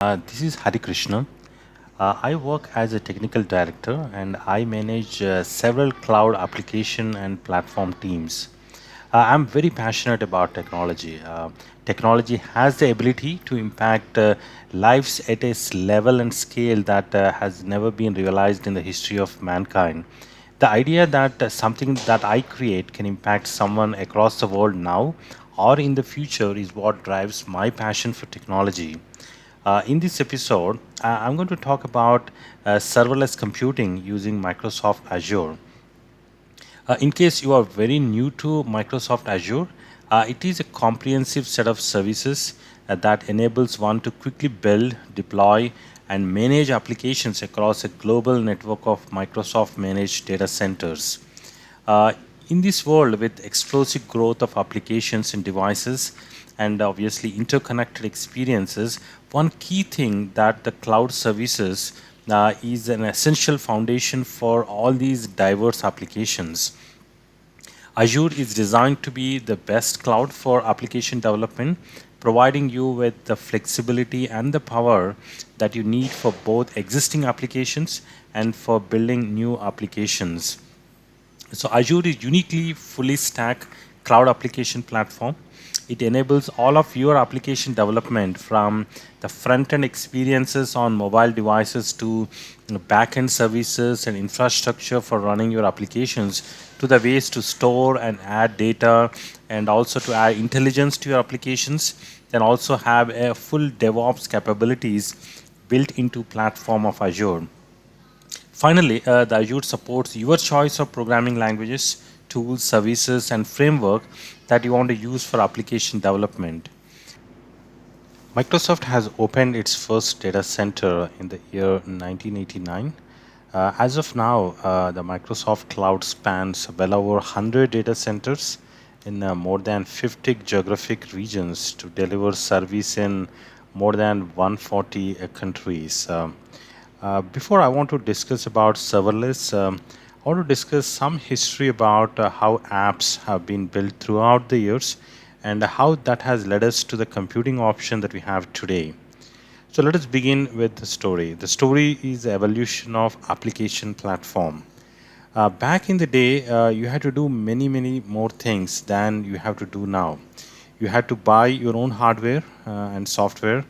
This is Hari Krishna. I work as a technical director and I manage several cloud application and platform teams. I'm very passionate about technology. Technology has the ability to impact lives at a level and scale that has never been realized in the history of mankind. The idea that something that I create can impact someone across the world now or in the future is what drives my passion for technology. In this episode, I'm going to talk about serverless computing using Microsoft Azure. In case you are very new to Microsoft Azure, it is a comprehensive set of services that enables one to quickly build, deploy, and manage applications across a global network of Microsoft managed data centers. Uh, in this world with explosive growth of applications and devices and obviously interconnected experiences, one key thing that the cloud services is an essential foundation for all these diverse applications. Azure is designed to be the best cloud for application development, providing you with the flexibility and the power that you need for both existing applications and for building new applications. So Azure is uniquely fully stack cloud application platform. It enables all of your application development from the front end experiences on mobile devices to back end services and infrastructure for running your applications to the ways to store and add data and also to add intelligence to your applications. Then also have a full DevOps capabilities built into platform of Azure. Finally, the Azure supports your choice of programming languages, tools, services, and framework that you want to use for application development. Microsoft has opened its first data center in the year 1989. As of now, the Microsoft Cloud spans well over 100 data centers in more than 50 geographic regions to deliver service in more than 140 countries. Before I want to discuss about serverless, I want to discuss some history about how apps have been built throughout the years and how that has led us to the computing option that we have today. So let us begin with the story. The story is the evolution of application platform. Back in the day, you had to do many more things than you have to do now. You had to buy your own hardware and software.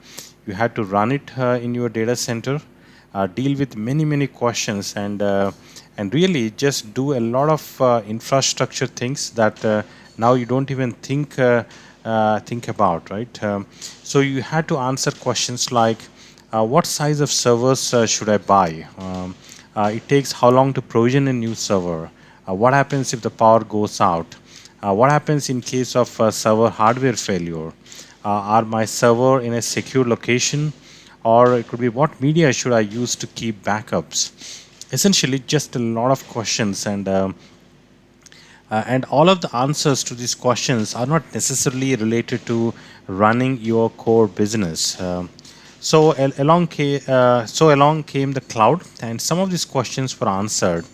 You had to run it in your data center, deal with many questions, and really just do a lot of infrastructure things that now you don't even think about, right? So you had to answer questions like, what size of servers should I buy? It takes how long to provision a new server? What happens if the power goes out? What happens in case of server hardware failure? Are my server in a secure location? Or it could be, what media should I use to keep backups? Essentially, just a lot of questions, and all of the answers to these questions are not necessarily related to running your core business. Along came the cloud, and some of these questions were answered.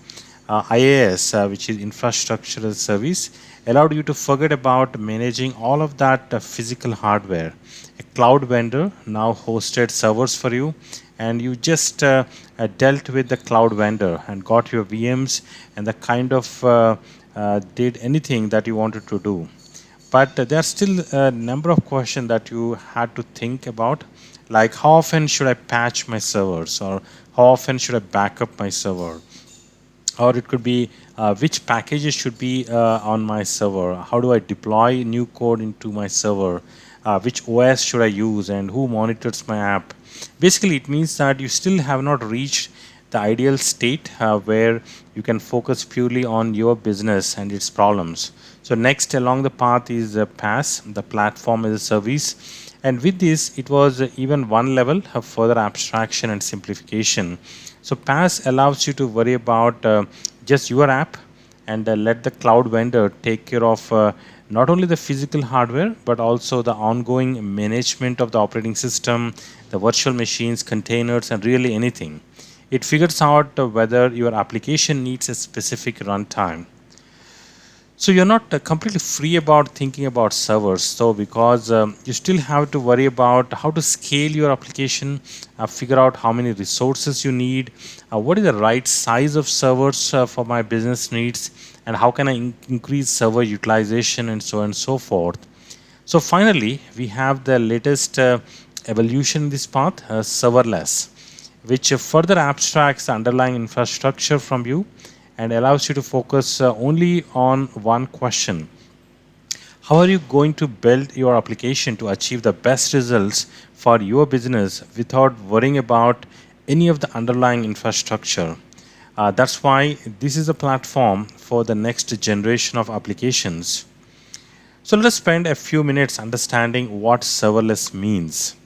IaaS, which is infrastructure as a service, allowed you to forget about managing all of that physical hardware. A cloud vendor now hosted servers for you, and you just dealt with the cloud vendor and got your VMs and the kind of did anything that you wanted to do. But there are still a number of questions that you had to think about, like how often should I patch my servers, or how often should I back up my server, or it could be which packages should be on my server, how do I deploy new code into my server, which OS should I use, and who monitors my app. Basically, it means that you still have not reached the ideal state where you can focus purely on your business and its problems. So next along the path is PaaS, the platform as a service. And with this, it was even one level of further abstraction and simplification. So PaaS allows you to worry about just your app and let the cloud vendor take care of not only the physical hardware but also the ongoing management of the operating system, the virtual machines, containers, and really anything. It figures out whether your application needs a specific runtime. So you're not completely free about thinking about servers. So because you still have to worry about how to scale your application, figure out how many resources you need, what is the right size of servers for my business needs, and how can I increase server utilization and so on and so forth. So finally, we have the latest evolution in this path, serverless, which further abstracts the underlying infrastructure from you and allows you to focus only on one question. How are you going to build your application to achieve the best results for your business without worrying about any of the underlying infrastructure? That's why this is a platform for the next generation of applications. So let us spend a few minutes understanding what serverless means.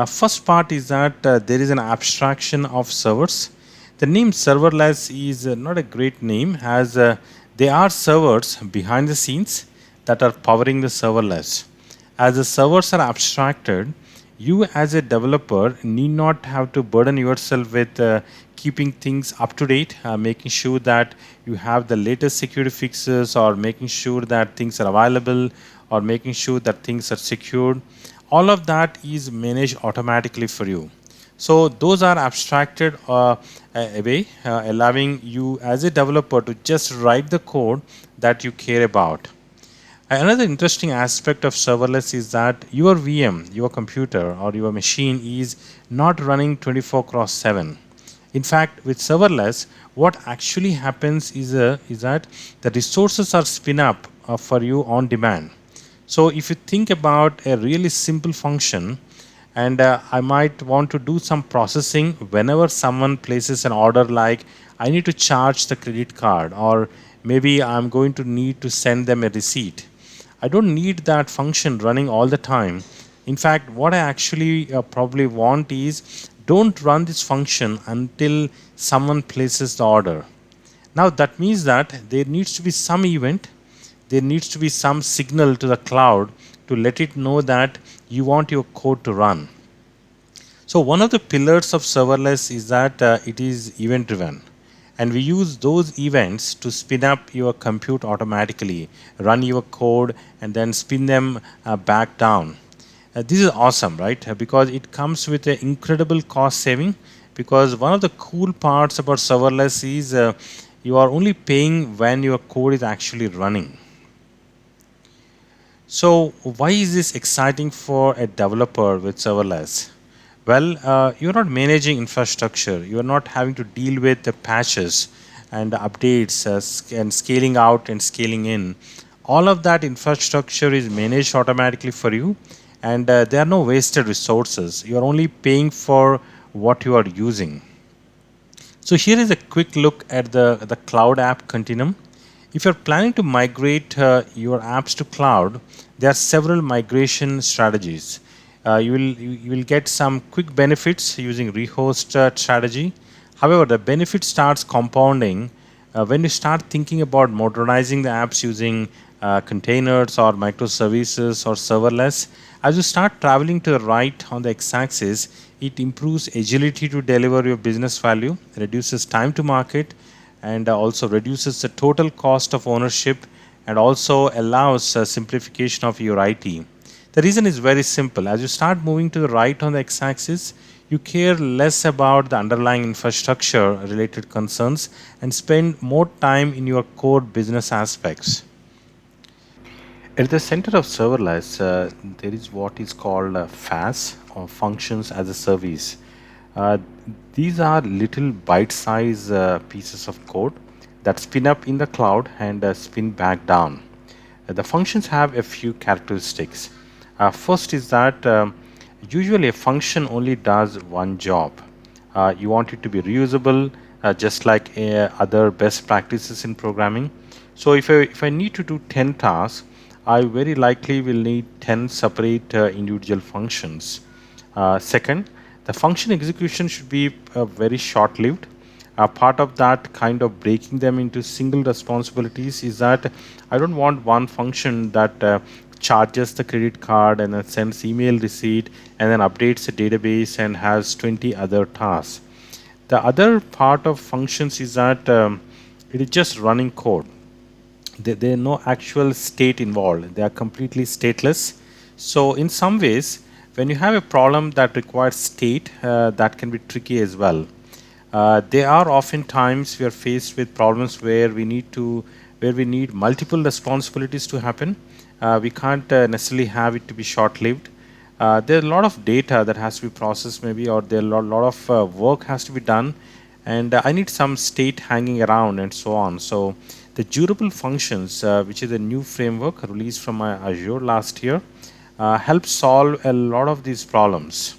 First part is that there is an abstraction of servers. The name serverless is not a great name, as they are servers behind the scenes that are powering the serverless. As the servers are abstracted, you as a developer need not have to burden yourself with keeping things up to date, making sure that you have the latest security fixes, or making sure that things are available, or making sure that things are secured. All of that is managed automatically for you. So those are abstracted away, allowing you as a developer to just write the code that you care about. Another interesting aspect of serverless is that your VM, your computer or your machine is not running 24 cross 7. In fact, with serverless, what actually happens is that the resources are spin up for you on demand. So if you think about a really simple function, and I might want to do some processing whenever someone places an order, like I need to charge the credit card, or maybe I'm going to need to send them a receipt. I don't need that function running all the time. In fact, what I actually probably want is don't run this function until someone places the order. Now that means that there needs to be some event, there needs to be some signal to the cloud to let it know that you want your code to run. So one of the pillars of serverless is that it is event driven, and we use those events to spin up your compute automatically, run your code, and then spin them back down. This is awesome, right? Because it comes with an incredible cost saving. Because one of the cool parts about serverless is you are only paying when your code is actually running. So, why is this exciting for a developer with serverless? Well, you're not managing infrastructure. You're not having to deal with the patches and the updates and scaling out and scaling in. All of that infrastructure is managed automatically for you, and there are no wasted resources. You're only paying for what you are using. So here is a quick look at the cloud app continuum. If you're planning to migrate your apps to cloud, there are several migration strategies. You will get some quick benefits using rehost strategy. However, the benefit starts compounding when you start thinking about modernizing the apps using containers or microservices or serverless. As you start traveling to the right on the x-axis, it improves agility to deliver your business value, reduces time to market, and also reduces the total cost of ownership, and also allows simplification of your IT. The reason is very simple. As you start moving to the right on the x-axis, you care less about the underlying infrastructure related concerns and spend more time in your core business aspects. At the center of serverless, there is what is called FAS, or Functions as a Service. Uh, these are little bite-sized pieces of code that spin up in the cloud and spin back down. The functions have a few characteristics. First is that usually a function only does one job. You want it to be reusable, just like other best practices in programming. So if I need to do 10 tasks, I very likely will need 10 separate individual functions. Second, the function execution should be very short lived. Part of that kind of breaking them into single responsibilities is that I don't want one function that charges the credit card and then sends email receipt and then updates the database and has 20 other tasks. The other part of functions is that it is just running code. There are no actual state involved. They are completely stateless. So in some ways, when you have a problem that requires state, that can be tricky as well. There are often times we are faced with problems where we need multiple responsibilities to happen. We can't necessarily have it to be short-lived. There are a lot of data that has to be processed, maybe, or there are a lot of work has to be done, and I need some state hanging around and so on. So the durable functions, which is a new framework released from Azure last year, helps solve a lot of these problems.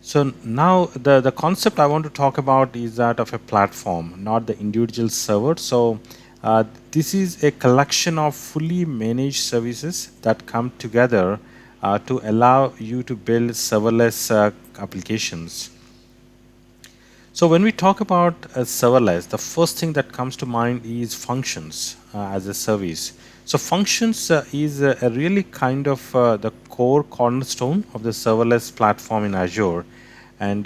So now the concept I want to talk about is that of a platform, not the individual server. So this is a collection of fully managed services that come together to allow you to build serverless applications. So when we talk about serverless, the first thing that comes to mind is functions as a service. So functions is a really kind of the core cornerstone of the serverless platform in Azure. And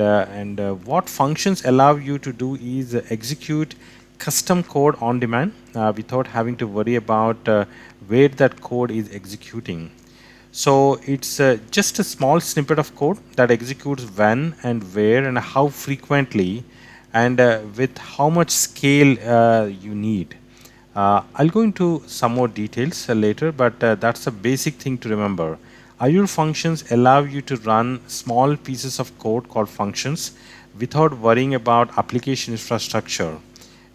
what functions allow you to do is execute custom code on demand without having to worry about where that code is executing. So it's just a small snippet of code that executes when and where and how frequently and with how much scale you need. I'll go into some more details later, but that's a basic thing to remember. Azure Functions allow you to run small pieces of code called functions without worrying about application infrastructure.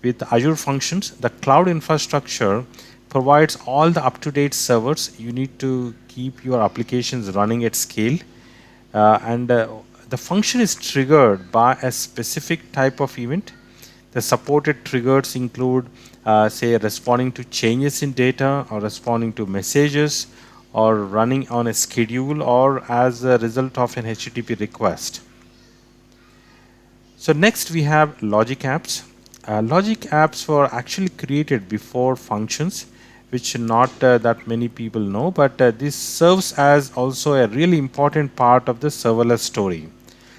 With Azure Functions, the cloud infrastructure provides all the up-to-date servers you need to keep your applications running at scale. And the function is triggered by a specific type of event. The supported triggers include, say, responding to changes in data or responding to messages or running on a schedule or as a result of an HTTP request. So next we have logic apps. Logic apps were actually created before functions, which not that many people know, but this serves as also a really important part of the serverless story.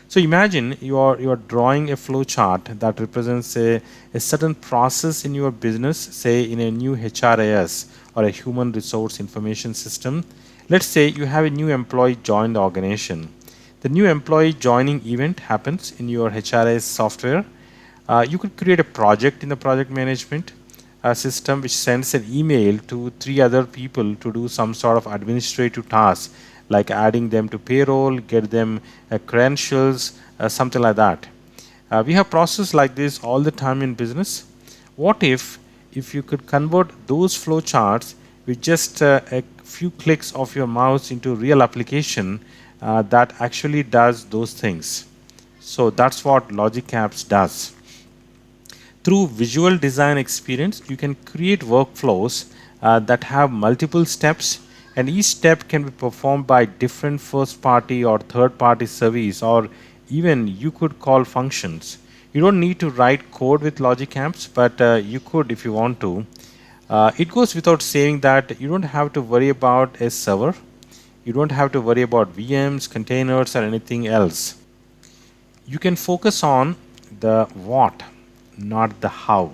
So imagine you are drawing a flow chart that represents a certain process in your business, say in a new HRIS or a human resource information system. Let's say you have a new employee join the organization. The new employee joining event happens in your HRIS software. You could create a project in the project management system which sends an email to three other people to do some sort of administrative task like adding them to payroll, get them credentials, something like that. We have processes like this all the time in business. What if you could convert those flow charts with just a few clicks of your mouse into a real application that actually does those things? So that's what Logic Apps does. Through visual design experience, you can create workflows that have multiple steps, and each step can be performed by different first party or third party service, or even you could call functions. You don't need to write code with Logic Apps, but you could if you want to. It goes without saying that you don't have to worry about a server. You don't have to worry about VMs, containers, or anything else. You can focus on the what, not the how.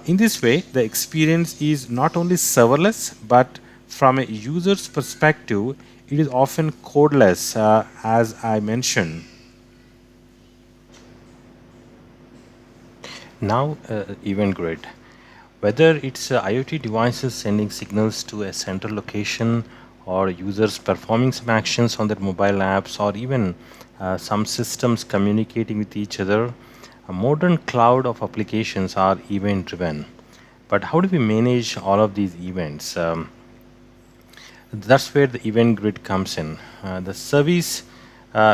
In this way, the experience is not only serverless, but from a user's perspective, it is often codeless, as I mentioned. Now, event grid. Whether it's IoT devices sending signals to a central location, or users performing some actions on their mobile apps, or even some systems communicating with each other, a modern cloud of applications are event driven. But how do we manage all of these events? That's where the event grid comes in. The service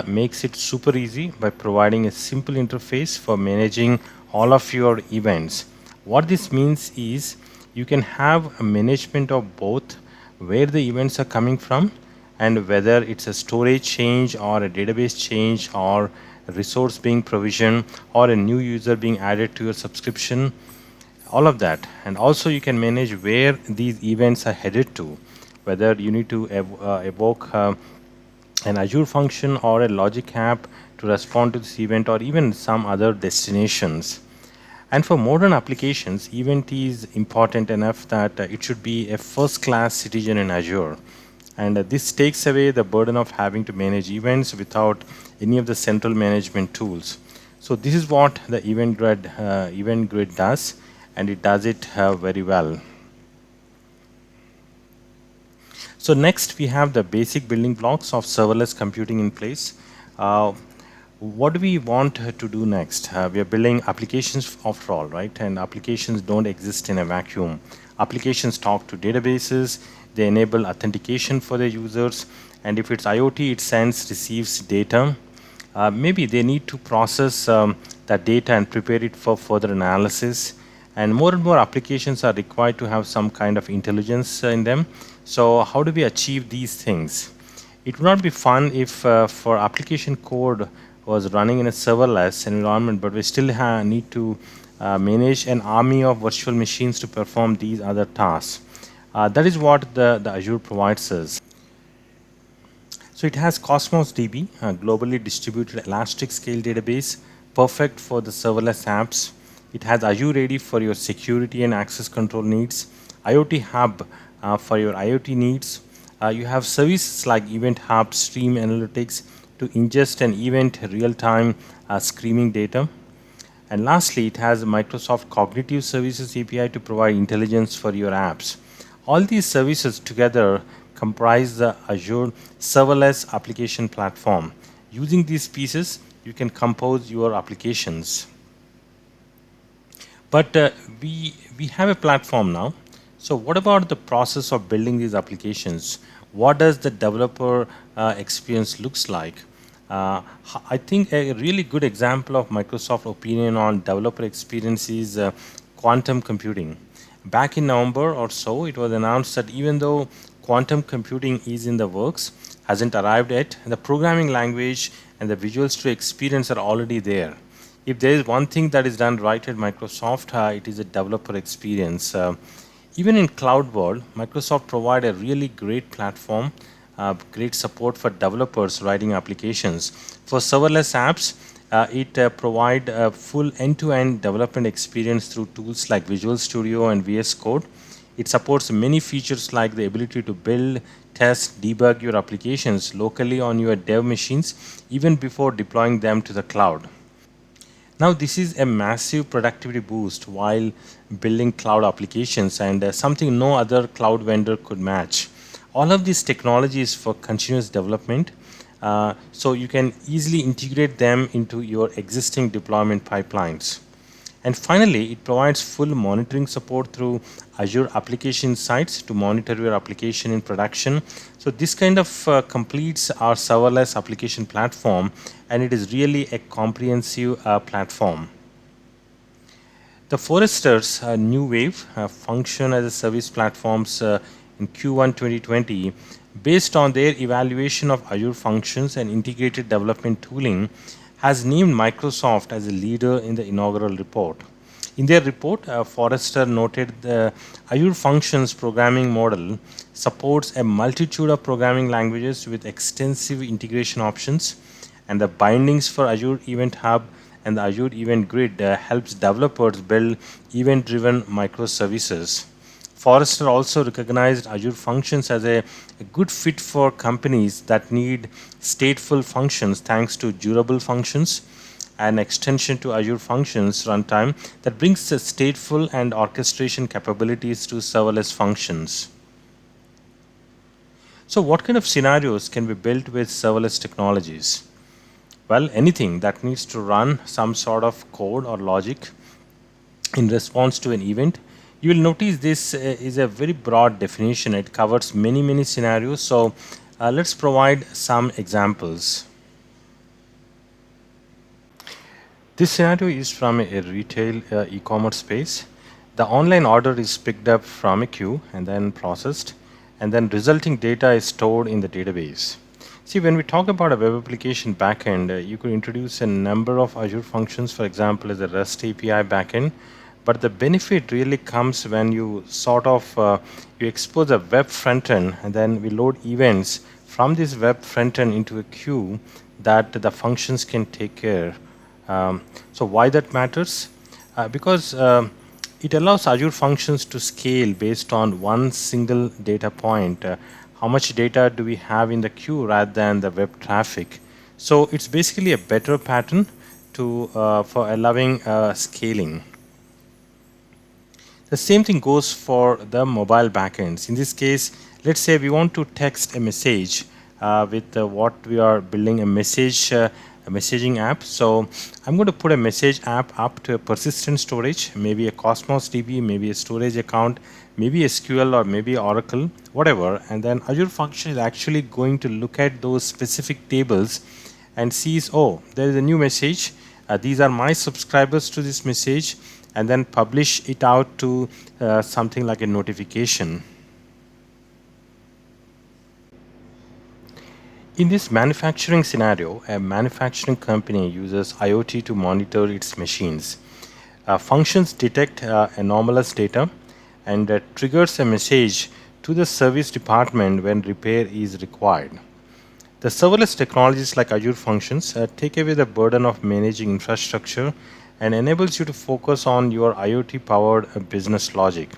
makes it super easy by providing a simple interface for managing all of your events. What this means is you can have a management of both where the events are coming from and whether it's a storage change or a database change or a resource being provisioned or a new user being added to your subscription, all of that. And also you can manage where these events are headed to, whether you need to evoke an Azure function or a logic app to respond to this event or even some other destinations. And for modern applications, event is important enough that it should be a first class citizen in Azure. And this takes away the burden of having to manage events without any of the central management tools. So this is what the event grid does, and it does it very well. So next we have the basic building blocks of serverless computing in place. Uh, what do we want to do next? We are building applications after all, right? And applications don't exist in a vacuum. Applications talk to databases, they enable authentication for their users, and if it's IoT, it sends, receives data. Maybe they need to process that data and prepare it for further analysis. And more applications are required to have some kind of intelligence in them. So how do we achieve these things? It would not be fun if for application code was running in a serverless environment, but we still need to manage an army of virtual machines to perform these other tasks. That is what the Azure provides us. So it has Cosmos DB, a globally distributed elastic scale database, perfect for the serverless apps. It has Azure ready for your security and access control needs, IoT Hub for your IoT needs. You have services like Event Hub, Stream Analytics to ingest and event real-time streaming data. And lastly, it has Microsoft Cognitive Services API to provide intelligence for your apps. All these services together comprise the Azure Serverless Application Platform. Using these pieces, you can compose your applications. But we have a platform now. So what about the process of building these applications? What does the developer experience looks like? I think a really good example of Microsoft opinion on developer experience is quantum computing. Back in November or so, it was announced that even though quantum computing is in the works, hasn't arrived yet, the programming language and the Visual Studio experience are already there. If there is one thing that is done right at Microsoft, it is a developer experience. Even in cloud world, Microsoft provide a really great platform, great support for developers writing applications. For serverless apps, it provide a full end-to-end development experience through tools like Visual Studio and VS Code. It supports many features like the ability to build, test, debug your applications locally on your dev machines even before deploying them to the cloud. Now, this is a massive productivity boost while building cloud applications, and something no other cloud vendor could match. All of these technologies for continuous development, so you can easily integrate them into your existing deployment pipelines. And finally, it provides full monitoring support through Azure Application Insights to monitor your application in production. So this kind of completes our serverless application platform, and it is really a comprehensive platform. The Forrester's new wave function as a service platforms in Q1 2020, based on their evaluation of Azure Functions and integrated development tooling, has named Microsoft as a leader in the inaugural report. In their report, Forrester noted the Azure Functions programming model supports a multitude of programming languages with extensive integration options, and the bindings for Azure Event Hub and the Azure Event Grid helps developers build event-driven microservices. Forrester also recognized Azure Functions as a good fit for companies that need stateful functions thanks to durable functions, an extension to Azure Functions runtime that brings the stateful and orchestration capabilities to serverless functions. So what kind of scenarios can be built with serverless technologies? Well, anything that needs to run some sort of code or logic in response to an event. You will notice this is a very broad definition. It covers many scenarios. So let's provide some examples. This scenario is from a retail e-commerce space. The online order is picked up from a queue and then processed, and then resulting data is stored in the database. See, when we talk about a web application backend, you could introduce a number of Azure functions, for example, as a REST API backend. But the benefit really comes when you sort of you expose a web front end, and then we load events from this web front end into a queue that the functions can take care. So why that matters? because it allows Azure Functions to scale based on one single data point. How much data do we have in the queue rather than the web traffic? So it's basically a better pattern to for allowing scaling. The same thing goes for the mobile backends. In this case, let's say we want to text a message with what we are building a messaging app. So I'm going to put a message app up to a persistent storage, maybe a Cosmos DB, maybe a storage account, maybe SQL or maybe Oracle, whatever. And then Azure Function is actually going to look at those specific tables and sees, oh, there is a new message. These are my subscribers to this message, and then publish it out to something like a notification. In this manufacturing scenario, a manufacturing company uses IoT to monitor its machines. Functions detect anomalous data and triggers a message to the service department when repair is required. The serverless technologies like Azure Functions take away the burden of managing infrastructure and enables you to focus on your IoT-powered business logic.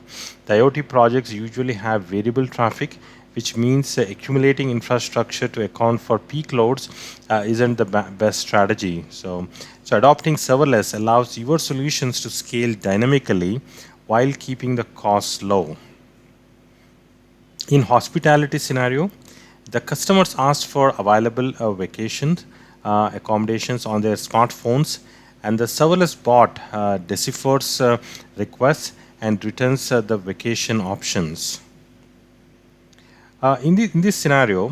The IoT projects usually have variable traffic, which means accumulating infrastructure to account for peak loads isn't the best strategy. So adopting serverless allows your solutions to scale dynamically while keeping the costs low. In hospitality scenario, the customers asked for available vacation accommodations on their smartphones, and the serverless bot deciphers requests and returns the vacation options. In this scenario,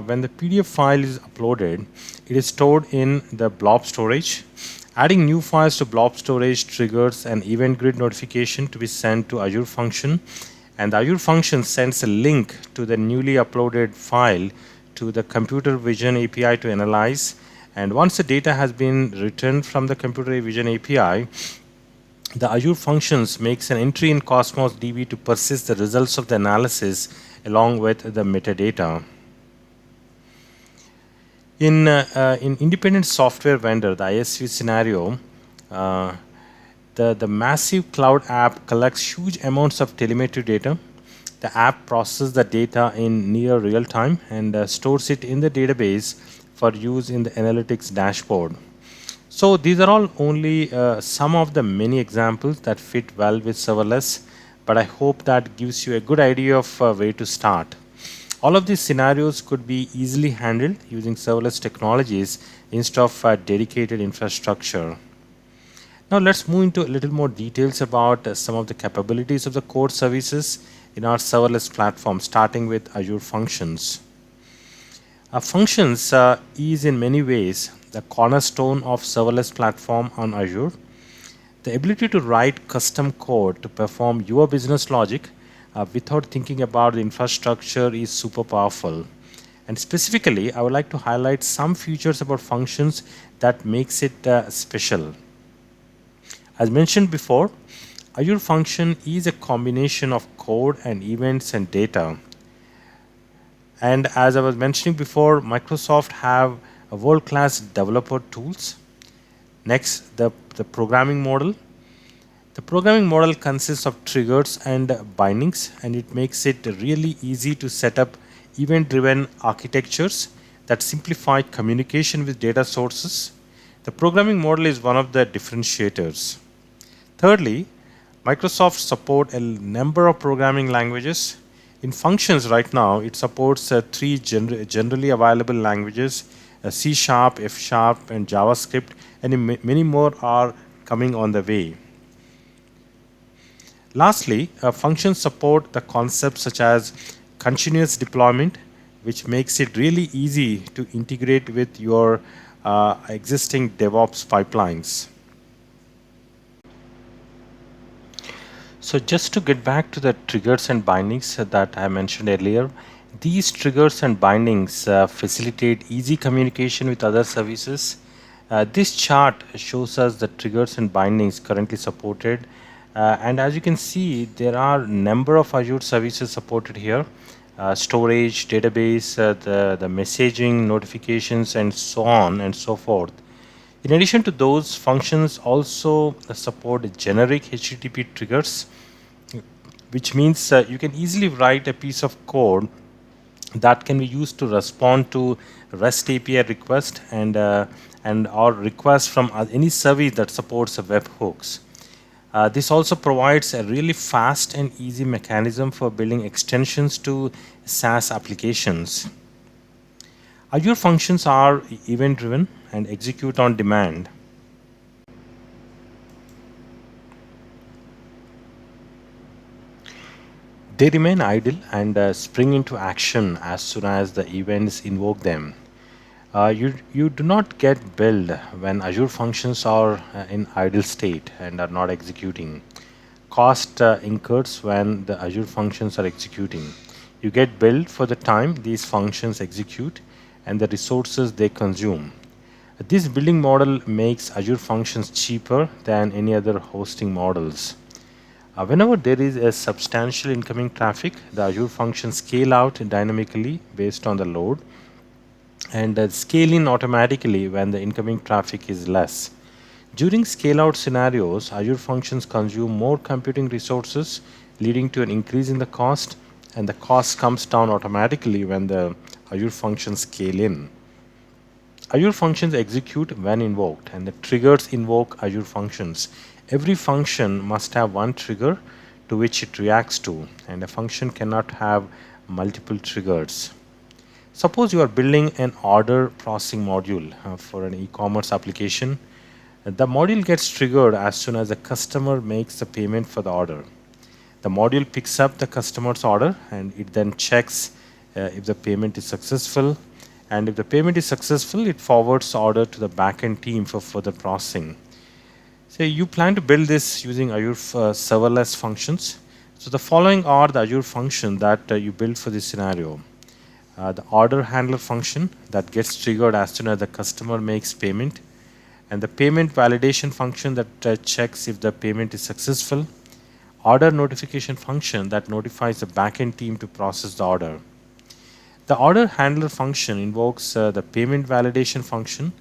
when the PDF file is uploaded, it is stored in the blob storage. Adding new files to blob storage triggers an event grid notification to be sent to Azure Function, and the Azure Function sends a link to the newly uploaded file to the Computer Vision API to analyze. And once the data has been returned from the Computer Vision API, the Azure Functions makes an entry in Cosmos DB to persist the results of the analysis along with the metadata. In independent software vendor, the ISV scenario, the massive cloud app collects huge amounts of telemetry data. The app processes the data in near real time and stores it in the database for use in the analytics dashboard. So these are all only some of the many examples that fit well with serverless, but I hope that gives you a good idea of where to start. All of these scenarios could be easily handled using serverless technologies instead of dedicated infrastructure. Now let's move into a little more details about some of the capabilities of the core services in our serverless platform, starting with Azure Functions. Functions is in many ways the cornerstone of serverless platform on Azure. The ability to write custom code to perform your business logic without thinking about the infrastructure is super powerful. And specifically, I would like to highlight some features about functions that makes it special. As mentioned before, Azure Function is a combination of code and events and data. And as I was mentioning before, Microsoft have a world-class developer tools. Next, the programming model. The programming model consists of triggers and bindings, and it makes it really easy to set up event-driven architectures that simplify communication with data sources. The programming model is one of the differentiators. Thirdly, Microsoft support a number of programming languages. In Functions right now, it supports three generally available languages, C#, F#, and JavaScript, and many more are coming on the way. Lastly, functions support the concepts such as continuous deployment, which makes it really easy to integrate with your existing DevOps pipelines. So just to get back to the triggers and bindings that I mentioned earlier, these triggers and bindings facilitate easy communication with other services. This chart shows us the triggers and bindings currently supported. And as you can see, there are a number of Azure services supported here. Storage, database, the messaging, notifications, and so on and so forth. In addition to those, functions also support generic HTTP triggers, which means you can easily write a piece of code that can be used to respond to REST API request and or request from any service that supports webhooks. This also provides a really fast and easy mechanism for building extensions to SaaS applications. Azure functions are event driven and execute on demand. They remain idle and spring into action as soon as the events invoke them. You do not get billed when Azure functions are in idle state and are not executing. Cost incurs when the Azure functions are executing. You get billed for the time these functions execute and the resources they consume. This billing model makes Azure functions cheaper than any other hosting models. Whenever there is a substantial incoming traffic, the Azure functions scale out dynamically based on the load and scale in automatically when the incoming traffic is less. During scale out scenarios, Azure functions consume more computing resources, leading to an increase in the cost, and the cost comes down automatically when the Azure functions scale in. Azure functions execute when invoked, and the triggers invoke Azure functions. Every function must have one trigger to which it reacts to, and a function cannot have multiple triggers. Suppose you are building an order processing module for an e-commerce application. The module gets triggered as soon as the customer makes the payment for the order. The module picks up the customer's order and it then checks if the payment is successful. And if the payment is successful, it forwards the order to the backend team for further processing. So you plan to build this using Azure serverless functions. So the following are the Azure functions that you build for this scenario. The order handler function that gets triggered as soon as the customer makes payment, and the payment validation function that checks if the payment is successful, order notification function that notifies the backend team to process the order. The order handler function invokes the payment validation function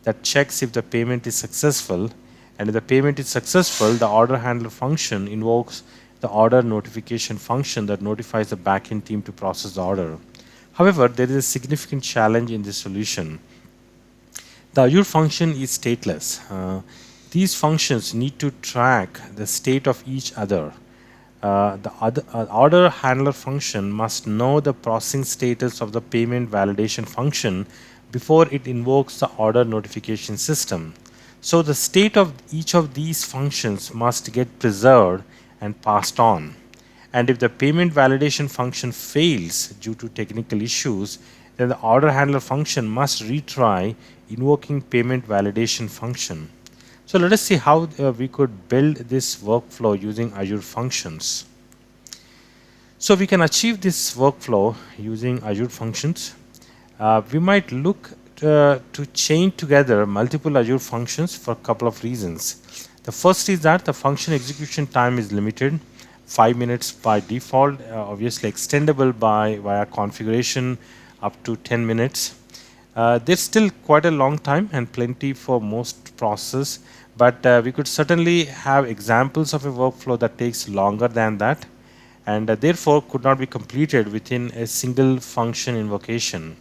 that checks if the payment is successful, and if the payment is successful, the order handler function invokes the order notification function that notifies the backend team to process the order. However, there is a significant challenge in this solution. The Azure function is stateless. These functions need to track the state of each other. The order handler function must know the processing status of the payment validation function before it invokes the order notification system. So the state of each of these functions must get preserved and passed on. And if the payment validation function fails due to technical issues, then the order handler function must retry invoking payment validation function. So let us see how we could build this workflow using Azure functions. So we can achieve this workflow using Azure functions. We might look to chain together multiple Azure functions for a couple of reasons. The first is that the function execution time is limited. 5 minutes by default, obviously extendable via configuration up to 10 minutes. There's still quite a long time and plenty for most processes, but we could certainly have examples of a workflow that takes longer than that and therefore could not be completed within a single function invocation.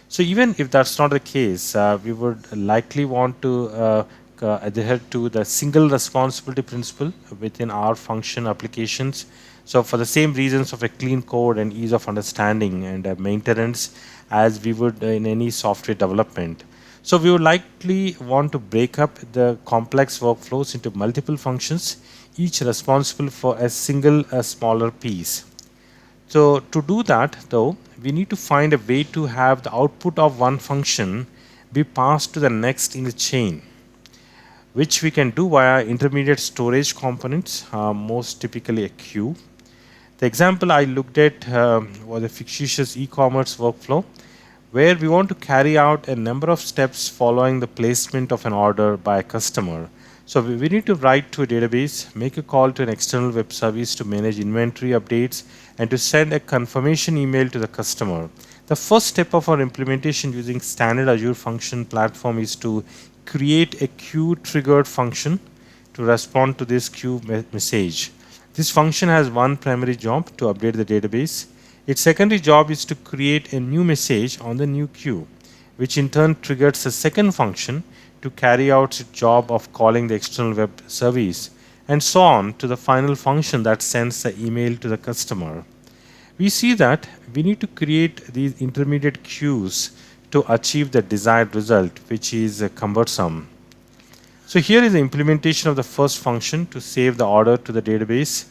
So even if that's not the case, we would likely want to adhere to the single responsibility principle within our function applications. So for the same reasons of a clean code and ease of understanding and maintenance as we would in any software development. So we would likely want to break up the complex workflows into multiple functions, each responsible for a single smaller piece. So to do that though, we need to find a way to have the output of one function be passed to the next in the chain, which we can do via intermediate storage components, most typically a queue. The example I looked at was a fictitious e-commerce workflow where we want to carry out a number of steps following the placement of an order by a customer. So we need to write to a database, make a call to an external web service to manage inventory updates, and to send a confirmation email to the customer. The first step of our implementation using standard Azure function platform is to create a queue triggered function to respond to this queue message. This function has one primary job to update the database. Its secondary job is to create a new message on the new queue, which in turn triggers a second function to carry out its job of calling the external web service, and so on to the final function that sends the email to the customer. We see that we need to create these intermediate queues to achieve the desired result, which is cumbersome. So here is the implementation of the first function to save the order to the database.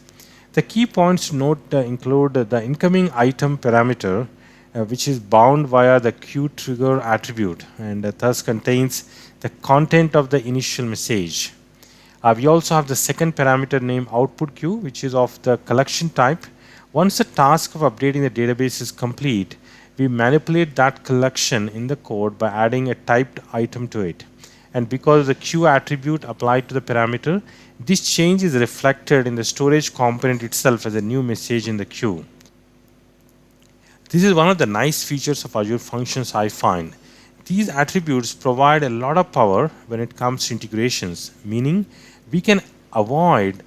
The key points to note include the incoming item parameter, which is bound via the queue trigger attribute and thus contains the content of the initial message. We also have the second parameter named output queue, which is of the collection type. Once the task of updating the database is complete, we manipulate that collection in the code by adding a typed item to it. And because the queue attribute applied to the parameter, this change is reflected in the storage component itself as a new message in the queue. This is one of the nice features of Azure Functions I find. These attributes provide a lot of power when it comes to integrations, meaning we can avoid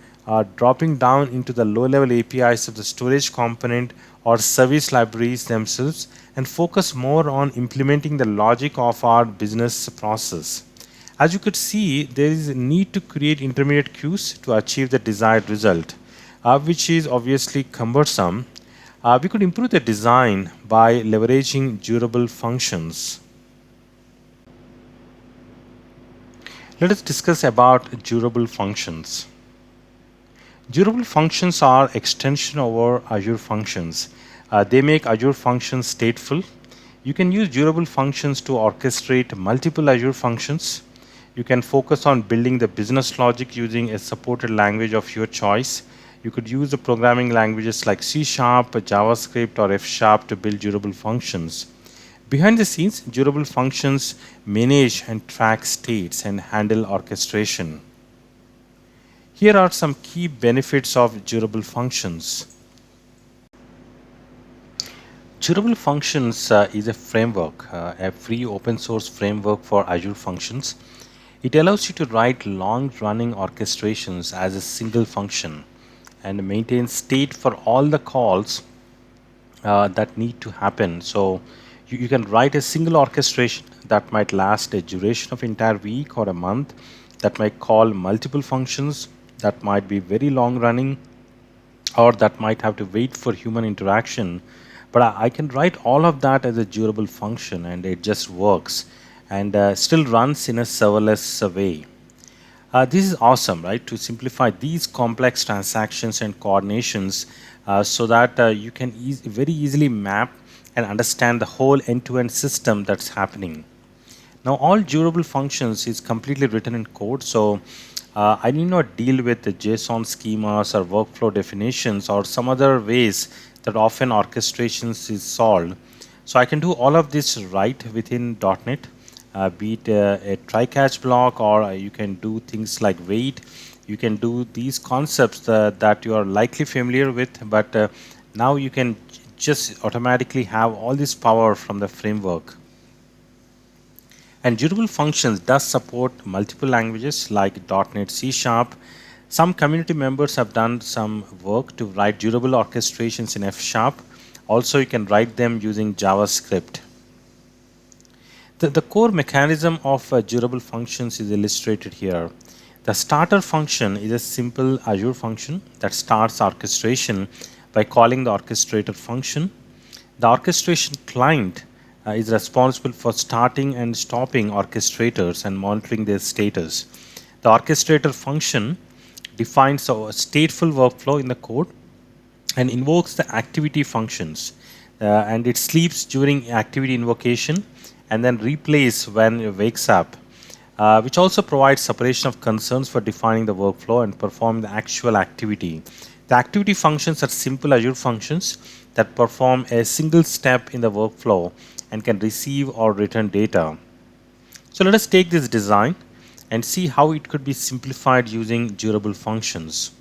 dropping down into the low-level APIs of the storage component or service libraries themselves and focus more on implementing the logic of our business process. As you could see, there is a need to create intermediate queues to achieve the desired result, which is obviously cumbersome. We could improve the design by leveraging durable functions. Let us discuss about durable functions. Durable functions are extension over Azure Functions. They make Azure Functions stateful. You can use durable functions to orchestrate multiple Azure functions. You can focus on building the business logic using a supported language of your choice. You could use the programming languages like C#, JavaScript, or F# to build durable functions. Behind the scenes, durable functions manage and track states and handle orchestration. Here are some key benefits of durable functions. Durable Functions is a framework, a free open source framework for Azure Functions. It allows you to write long-running orchestrations as a single function and maintain state for all the calls that need to happen. So you can write a single orchestration that might last a duration of entire week or a month, that might call multiple functions, that might be very long-running, or that might have to wait for human interaction. But I can write all of that as a durable function and it just works and still runs in a serverless way. This is awesome, right? To simplify these complex transactions and coordinations so that you can very easily map and understand the whole end-to-end system that's happening. Now, all durable functions is completely written in code, so I need not deal with the JSON schemas or workflow definitions or some other ways that often orchestrations is solved. So I can do all of this right within .NET. Be it a try-catch block, or you can do things like wait. You can do these concepts that you are likely familiar with, but now you can just automatically have all this power from the framework. And durable functions does support multiple languages like .NET C#. Some community members have done some work to write durable orchestrations in F#. Also, you can write them using JavaScript. The core mechanism of durable functions is illustrated here. The starter function is a simple Azure function that starts orchestration by calling the orchestrator function. The orchestration client is responsible for starting and stopping orchestrators and monitoring their status. The orchestrator function defines a stateful workflow in the code and invokes the activity functions. And it sleeps during activity invocation and then replays when it wakes up, which also provides separation of concerns for defining the workflow and performing the actual activity. The activity functions are simple Azure functions that perform a single step in the workflow and can receive or return data. So let us take this design and see how it could be simplified using durable functions.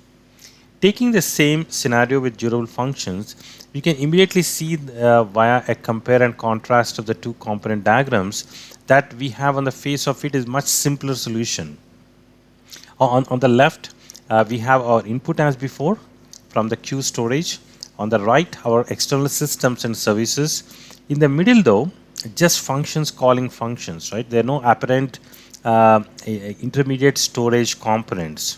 Taking the same scenario with durable functions, you can immediately see via a compare and contrast of the two component diagrams that we have on the face of it is much simpler solution. On the left, we have our input as before from the queue storage. On the right, our external systems and services. In the middle, though, just functions calling functions, right? There are no apparent intermediate storage components.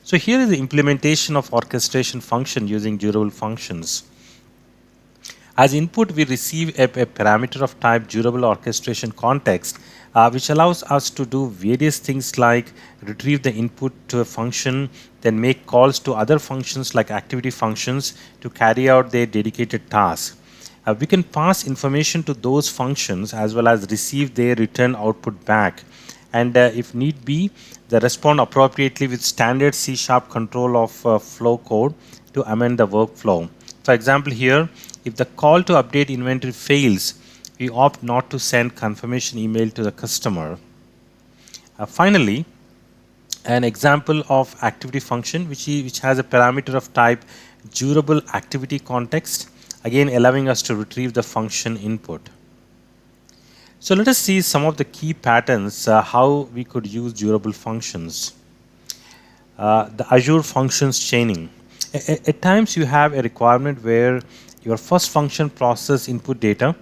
So here is the implementation of orchestration function using durable functions. As input, we receive a parameter of type durable orchestration context, which allows us to do various things like retrieve the input to a function, then make calls to other functions like activity functions to carry out their dedicated tasks. We can pass information to those functions as well as receive their return output back. And if need be, they respond appropriately with standard C# control of flow code to amend the workflow. For example, here, if the call to update inventory fails, we opt not to send confirmation email to the customer. Finally, an example of activity function which has a parameter of type durable activity context, again allowing us to retrieve the function input. So let us see some of the key patterns how we could use durable functions. The Azure Functions chaining. At times you have a requirement where your first function processes input data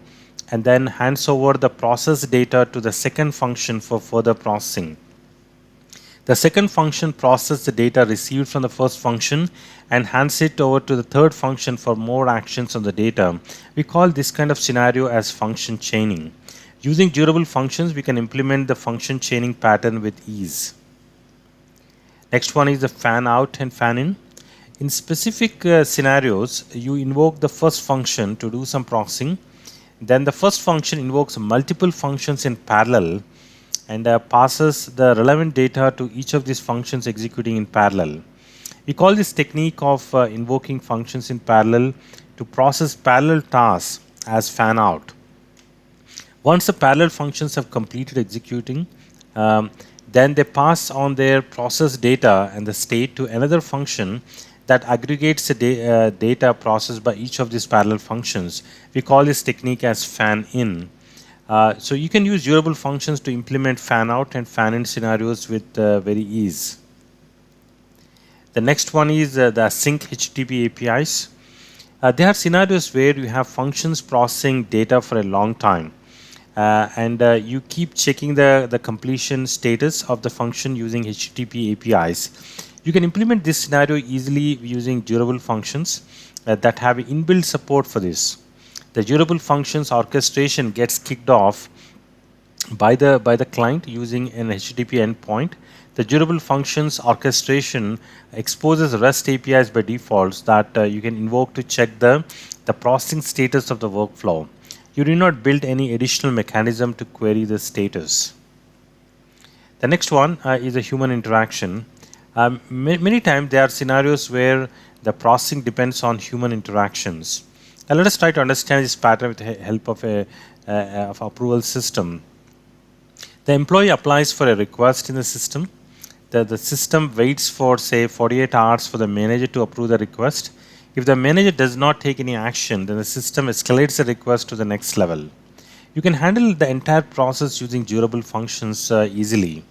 and then hands over the processed data to the second function for further processing. The second function processes the data received from the first function and hands it over to the third function for more actions on the data. We call this kind of scenario as function chaining. Using durable functions, we can implement the function chaining pattern with ease. Next one is the fan out and fan in. In specific scenarios, you invoke the first function to do some processing. Then the first function invokes multiple functions in parallel and passes the relevant data to each of these functions executing in parallel. We call this technique of invoking functions in parallel to process parallel tasks as fan out. Once the parallel functions have completed executing, then they pass on their processed data and the state to another function that aggregates the data processed by each of these parallel functions. We call this technique as fan in. So you can use durable functions to implement fan out and fan in scenarios with very ease. The next one is the sync HTTP APIs. There are scenarios where you have functions processing data for a long time. And you keep checking the completion status of the function using HTTP APIs. You can implement this scenario easily using durable functions that have inbuilt support for this. The durable functions orchestration gets kicked off by the client using an HTTP endpoint. The durable functions orchestration exposes REST APIs by defaults that you can invoke to check the processing status of the workflow. You do not build any additional mechanism to query the status. The next one is a human interaction. Many times there are scenarios where the processing depends on human interactions. Now let us try to understand this pattern with the help of of approval system. The employee applies for a request in the system. The system waits for say 48 hours for the manager to approve the request. If the manager does not take any action, then the system escalates the request to the next level. You can handle the entire process using durable functions easily.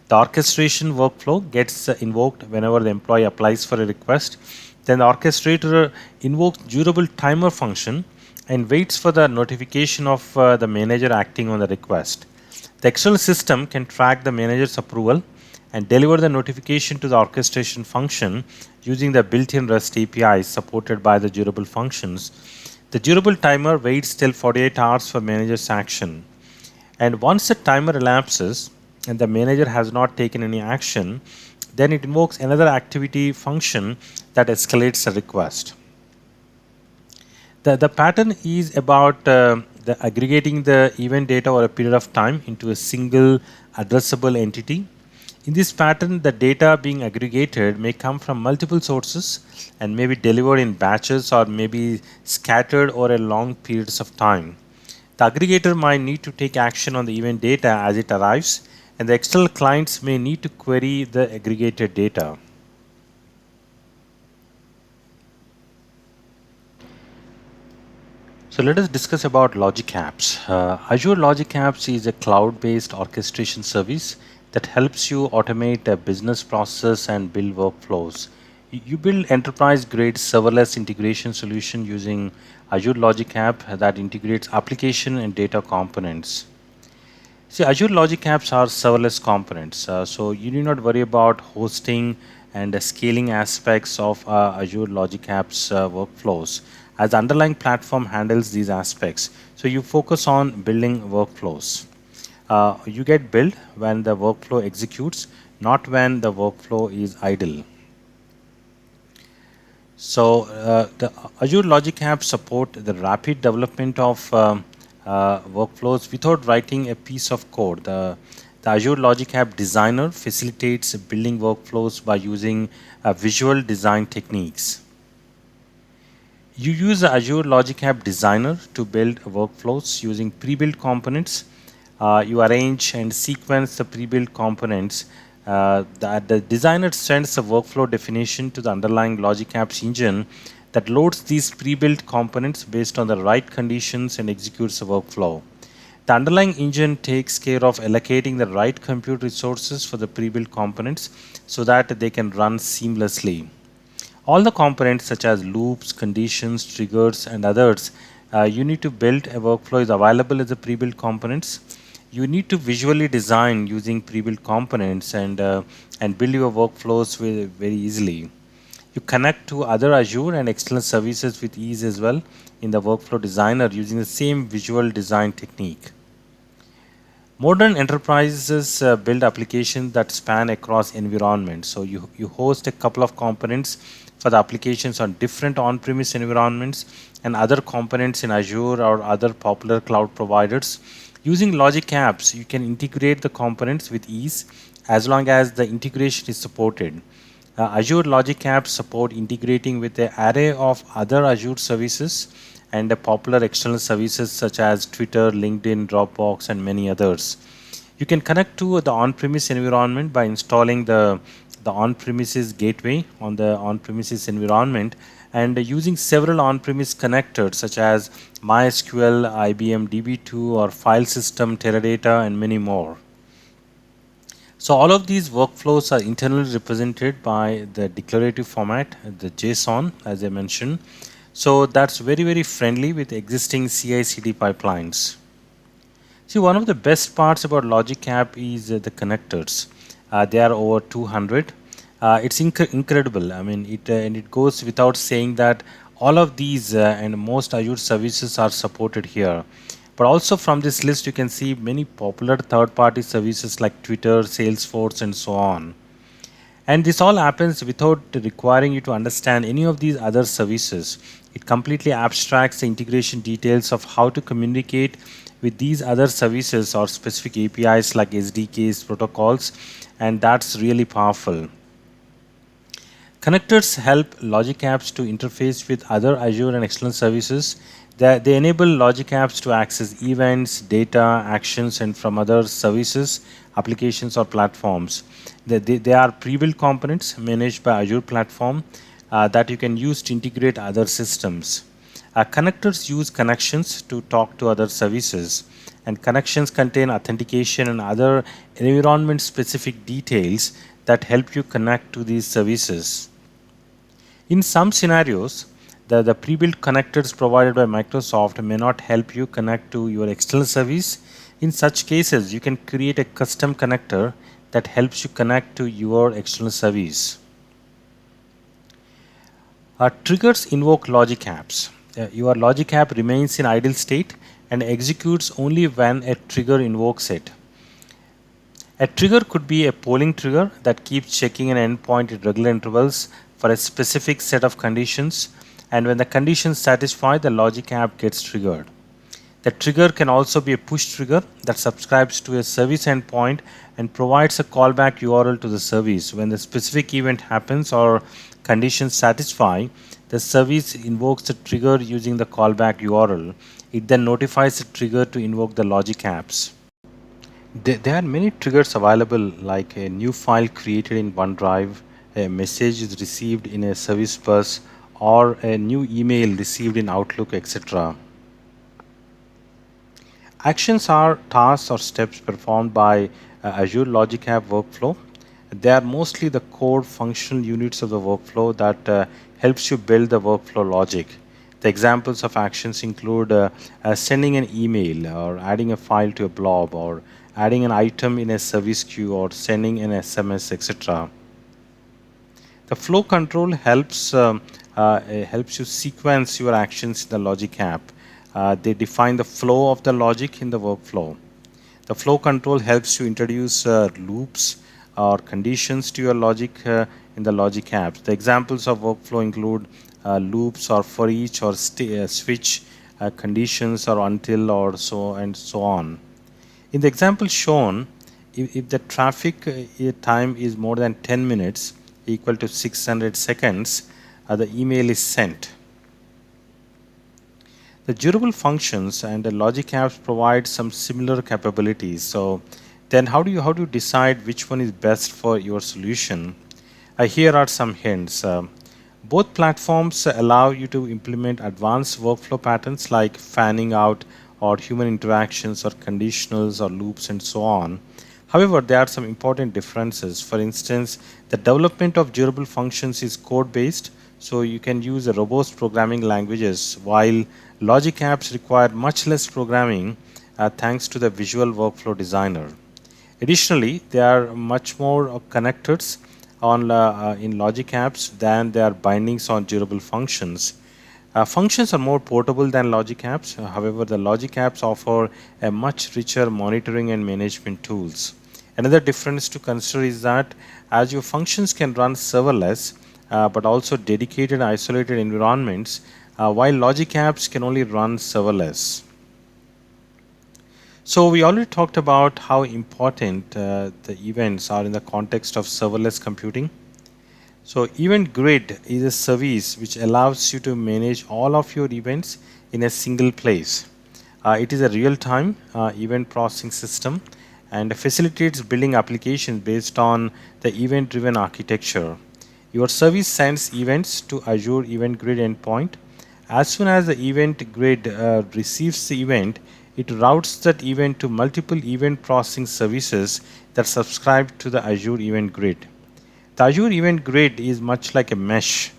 The orchestration workflow gets invoked whenever the employee applies for a request. Then the orchestrator invokes durable timer function and waits for the notification of the manager acting on the request. The external system can track the manager's approval and deliver the notification to the orchestration function using the built-in REST APIs supported by the durable functions. The durable timer waits till 48 hours for manager's action. And once the timer elapses and the manager has not taken any action, then it invokes another activity function that escalates the request. The pattern is about the aggregating the event data over a period of time into a single addressable entity. In this pattern, the data being aggregated may come from multiple sources and may be delivered in batches or may be scattered over a long periods of time. The aggregator might need to take action on the event data as it arrives, and the external clients may need to query the aggregated data. So let us discuss about Logic Apps. Azure Logic Apps is a cloud-based orchestration service that helps you automate a business process and build workflows. You build enterprise-grade serverless integration solution using Azure Logic App that integrates application and data components. See, Azure Logic Apps are serverless components, so you need not worry about hosting and scaling aspects of Azure Logic Apps workflows, as the underlying platform handles these aspects. So you focus on building workflows. You get built when the workflow executes, not when the workflow is idle. So the Azure Logic Apps support the rapid development of workflows without writing a piece of code. The Azure Logic App Designer facilitates building workflows by using visual design techniques. You use the Azure Logic App Designer to build workflows using pre-built components. You arrange and sequence the pre-built components. The designer sends the workflow definition to the underlying Logic Apps engine that loads these pre-built components based on the right conditions and executes the workflow. The underlying engine takes care of allocating the right compute resources for the pre-built components so that they can run seamlessly. All the components such as loops, conditions, triggers, and others you need to build a workflow is available as a pre-built components. You need to visually design using pre-built components and build your workflows very easily. You connect to other Azure and external services with ease as well in the workflow designer using the same visual design technique. Modern enterprises build applications that span across environments. So you host a couple of components for the applications on different on-premise environments and other components in Azure or other popular cloud providers. Using Logic Apps, you can integrate the components with ease as long as the integration is supported. Azure Logic Apps support integrating with an array of other Azure services and popular external services such as Twitter, LinkedIn, Dropbox, and many others. You can connect to the on-premise environment by installing the on-premises gateway on the on-premises environment and using several on-premise connectors such as MySQL, IBM DB2, or file system, Teradata, and many more. So all of these workflows are internally represented by the declarative format, the JSON, as I mentioned. So that's very friendly with existing CI/CD pipelines. See, one of the best parts about Logic App is the connectors. They are over 200. It's incredible. I mean, it goes without saying that all of these and most Azure services are supported here. But also from this list, you can see many popular third-party services like Twitter, Salesforce, and so on. And this all happens without requiring you to understand any of these other services. It completely abstracts the integration details of how to communicate with these other services or specific APIs like SDKs, protocols, and that's really powerful. Connectors help Logic Apps to interface with other Azure and external services. They enable Logic Apps to access events, data, actions, and from other services, applications, or platforms. They are pre-built components managed by Azure Platform that you can use to integrate other systems. Connectors use connections to talk to other services, and connections contain authentication and other environment-specific details that help you connect to these services. In some scenarios, the pre-built connectors provided by Microsoft may not help you connect to your external service. In such cases, you can create a custom connector that helps you connect to your external service. Triggers invoke Logic Apps. Your Logic App remains in idle state and executes only when a trigger invokes it. A trigger could be a polling trigger that keeps checking an endpoint at regular intervals for a specific set of conditions, and when the conditions satisfy, the Logic App gets triggered. The trigger can also be a push trigger that subscribes to a service endpoint and provides a callback URL to the service. When the specific event happens or conditions satisfy, the service invokes the trigger using the callback URL. It then notifies the trigger to invoke the Logic Apps. There are many triggers available, like a new file created in OneDrive, a message is received in a service bus, or a new email received in Outlook, etc. Actions are tasks or steps performed by Azure Logic App workflow. They are mostly the core functional units of the workflow that helps you build the workflow logic. The examples of actions include sending an email, or adding a file to a blob, or adding an item in a service queue, or sending an SMS, etc. The flow control helps you sequence your actions in the logic app. They define the flow of the logic in the workflow. The flow control helps you introduce loops or conditions to your logic in the logic apps. The examples of workflow include loops or for each or switch conditions or until or so and so on. In the example shown, if the traffic time is more than 10 minutes, equal to 600 seconds, the email is sent. The durable functions and the logic apps provide some similar capabilities. So then how do you decide which one is best for your solution? Here are some hints. Both platforms allow you to implement advanced workflow patterns like fanning out or human interactions or conditionals or loops and so on. However, there are some important differences. For instance, the development of durable functions is code based, so you can use a robust programming languages, while logic apps require much less programming thanks to the visual workflow designer. Additionally, there are much more connectors in logic apps than there are bindings on durable functions. Functions are more portable than logic apps. However, the logic apps offer a much richer monitoring and management tools. Another difference to consider is that as your functions can run serverless, but also dedicated isolated environments, while logic apps can only run serverless. So we already talked about how important the events are in the context of serverless computing. So Event Grid is a service which allows you to manage all of your events in a single place. It is a real-time event processing system and facilitates building applications based on the event-driven architecture. Your service sends events to Azure Event Grid endpoint. As soon as the Event Grid receives the event, it routes that event to multiple event processing services that subscribe to the Azure Event Grid. The Azure Event Grid is much like a mesh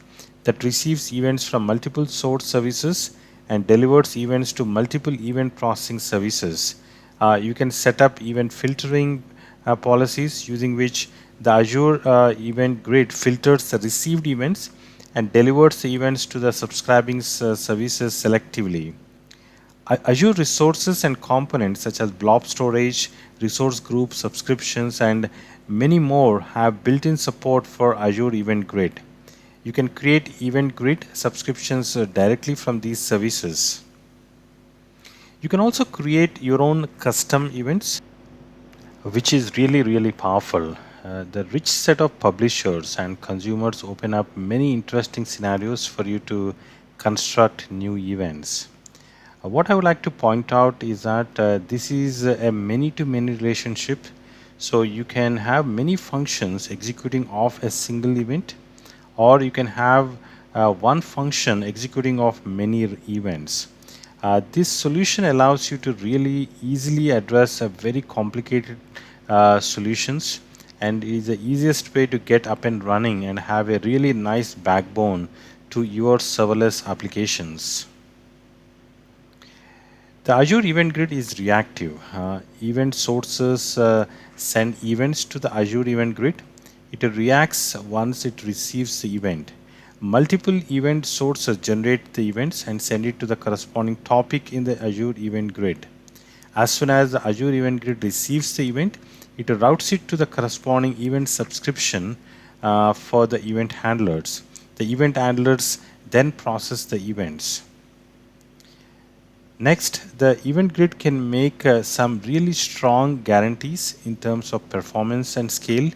that receives events from multiple source services and delivers events to multiple event processing services. You can set up event filtering policies using which the Azure Event Grid filters the received events and delivers the events to the subscribing services selectively. Azure resources and components such as blob storage, resource group subscriptions, and many more have built-in support for Azure Event Grid. You can create Event Grid subscriptions directly from these services. You can also create your own custom events, which is really powerful. The rich set of publishers and consumers open up many interesting scenarios for you to construct new events. What I would like to point out is that this is a many-to-many relationship. So you can have many functions executing off a single event, or you can have one function executing off many events. This solution allows you to really easily address a very complicated solutions, and is the easiest way to get up and running and have a really nice backbone to your serverless applications. The Azure Event Grid is reactive. Event sources send events to the Azure Event Grid. It reacts once it receives the event. Multiple event sources generate the events and send it to the corresponding topic in the Azure Event Grid. As soon as the Azure Event Grid receives the event, it routes it to the corresponding event subscription for the event handlers. The event handlers then process the events. Next, the Event Grid can make some really strong guarantees in terms of performance and scale.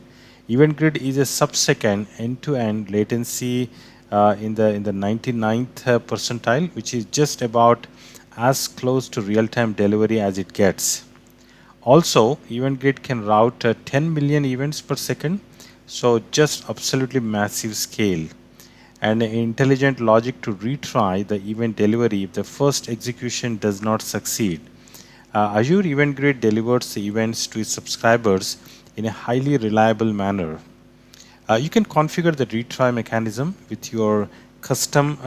Event Grid is a sub-second end-to-end latency in the 99th percentile, which is just about as close to real-time delivery as it gets. Also, Event Grid can route 10 million events per second, so just absolutely massive scale. And intelligent logic to retry the event delivery if the first execution does not succeed. Azure Event Grid delivers the events to its subscribers in a highly reliable manner. You can configure the retry mechanism with your custom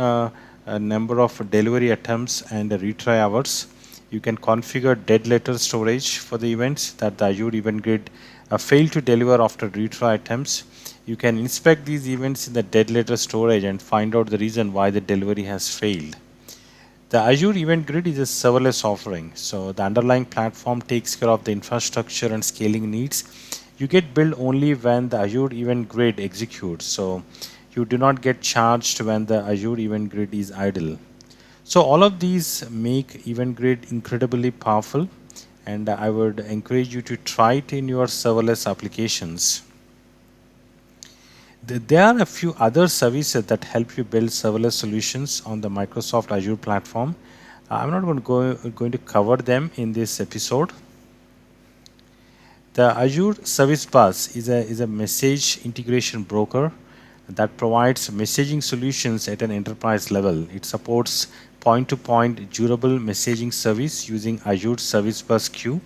number of delivery attempts and the retry hours. You can configure dead letter storage for the events that the Azure Event Grid failed to deliver after retry attempts. You can inspect these events in the dead letter storage and find out the reason why the delivery has failed. The Azure Event Grid is a serverless offering, so the underlying platform takes care of the infrastructure and scaling needs. You get billed only when the Azure Event Grid executes, so you do not get charged when the Azure Event Grid is idle. So all of these make Event Grid incredibly powerful, and I would encourage you to try it in your serverless applications. There are a few other services that help you build serverless solutions on the Microsoft Azure platform. I'm not going to cover them in this episode. The Azure Service Bus is a message integration broker that provides messaging solutions at an enterprise level. It supports point-to-point durable messaging service using Azure Service Bus Queue.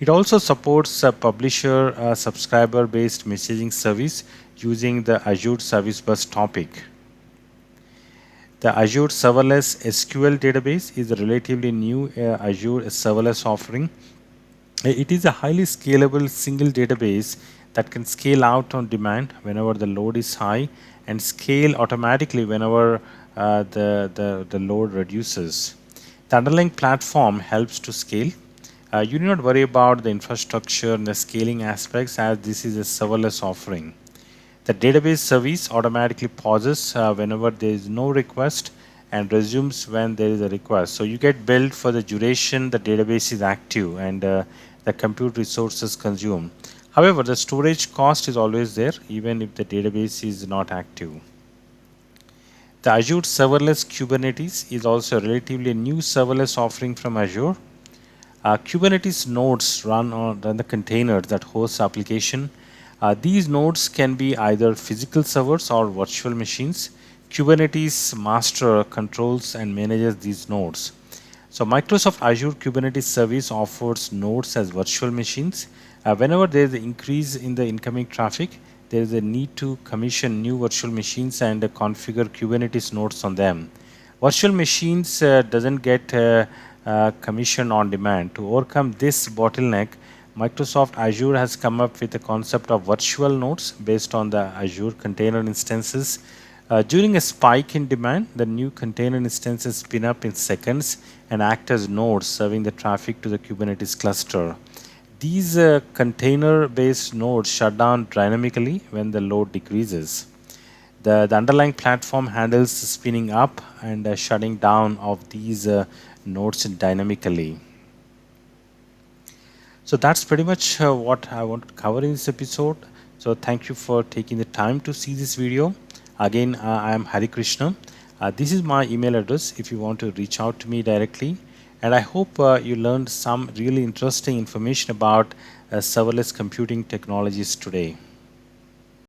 It also supports a publisher subscriber-based messaging service using the Azure Service Bus topic. The Azure Serverless SQL database is a relatively new Azure serverless offering. It is a highly scalable single database that can scale out on demand whenever the load is high and scale automatically whenever the load reduces. The underlying platform helps to scale. You do not worry about the infrastructure and the scaling aspects as this is a serverless offering. The database service automatically pauses whenever there is no request and resumes when there is a request. So you get billed for the duration the database is active and the compute resources consumed. However, the storage cost is always there even if the database is not active. The Azure Serverless Kubernetes is also a relatively new serverless offering from Azure. Kubernetes nodes run the containers that host the application. These nodes can be either physical servers or virtual machines. Kubernetes master controls and manages these nodes. So Microsoft Azure Kubernetes Service offers nodes as virtual machines. Whenever there is an increase in the incoming traffic, there is a need to commission new virtual machines and configure Kubernetes nodes on them. Virtual machines doesn't get commissioned on demand. To overcome this bottleneck, Microsoft Azure has come up with the concept of virtual nodes based on the Azure container instances. During a spike in demand, the new container instances spin up in seconds and act as nodes serving the traffic to the Kubernetes cluster. These container-based nodes shut down dynamically when the load decreases. The underlying platform handles spinning up and shutting down of these nodes dynamically. So that's pretty much what I want to cover in this episode. So thank you for taking the time to see this video. Again, I am Hari Krishna. This is my email address if you want to reach out to me directly. And I hope you learned some really interesting information about serverless computing technologies today.